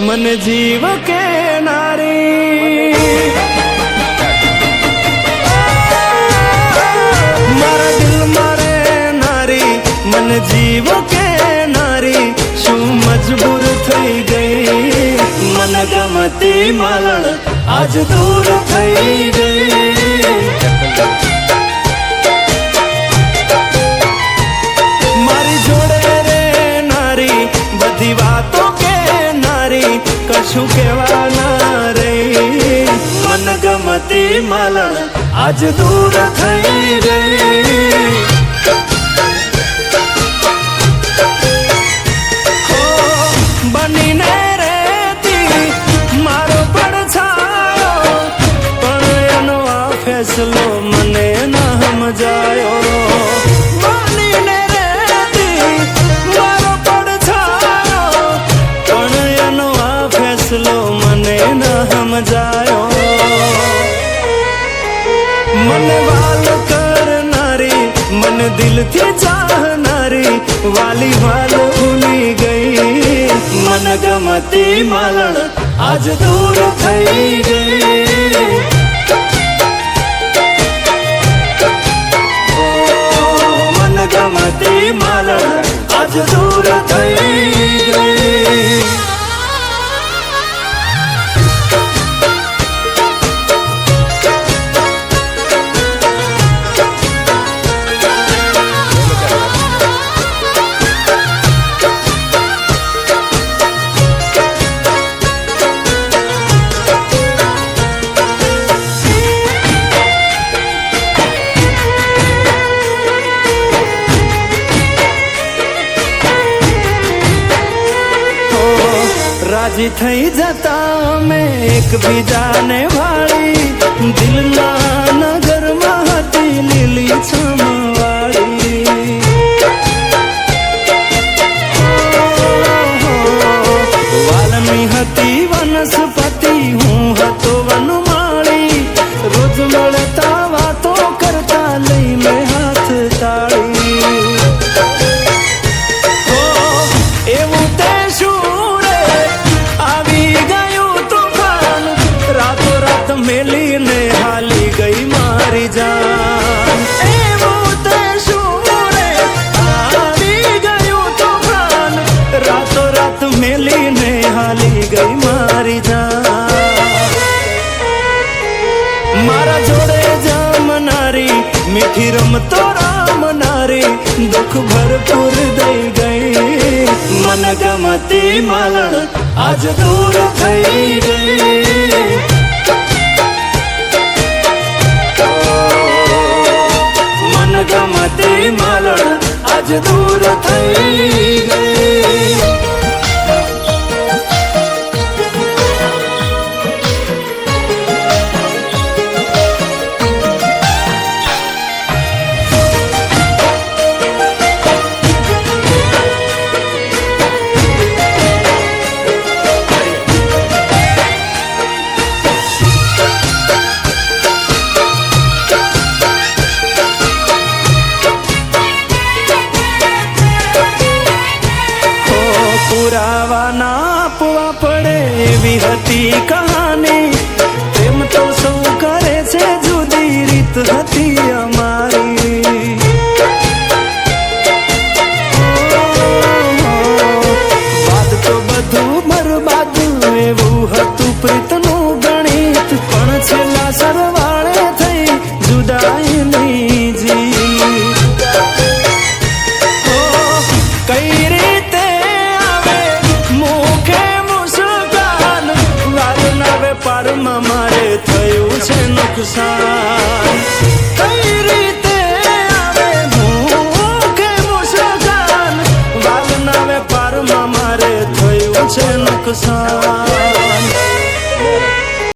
मन जीव के नारी मारा दिल मारे नारी मन जीव के नारी शू मजबूर थई गई मन गमती मालण आज दूर थई गई मारी जोड़े रे नारी बधी वातों के नारी कशु केवा ना रे मन गमती मालण आज दूर थई गई बनीने रेती मारो પડછાયો પણ એનો આ ફેસલો મને ના સમજાયો બનીને રેતી મારો પડછાયો પણ એનો આ ફેસલો મને ના સમજાયો મને વાલ કરનારી મને દિલથી ચાહનારી વાલી વાલ ભૂલી ગઈ मन गमती मालण आज दूर थई गई मन गमती मालण आज दूर थई गई राजी थई जता मैं एक बीजा ने वाली दिल ना नगर महती लीली छमवाड़ी वाल्मी हती वनस्पति हूँ हतो वनमाली रोज મળતા વાતો करता लई मैं हाथ ताड़ी मेलीने हाली गई मारी जान एवं ते शूरे हाली गयो तूफान रातों रात मेलीने हाली गई मारी जान मारा जोड़े जामनारी मीठी रमतो राम नारी दुख भरपूर दई गई मन गमती मालण आज दूर थई गई गमती मालण आज दूर थई गई पुरावा ना आपवा पड़े एवी हती कहानी प्रेम तो सौ करे छे जुदी रीत हती अमारी बात तो बधु बरबाद एवं हतु प्रीतनु गणित पण छेल्ला सरवाळे थई जुदाई नहीं जी कई रीते पार मारे थयु छे नुकसान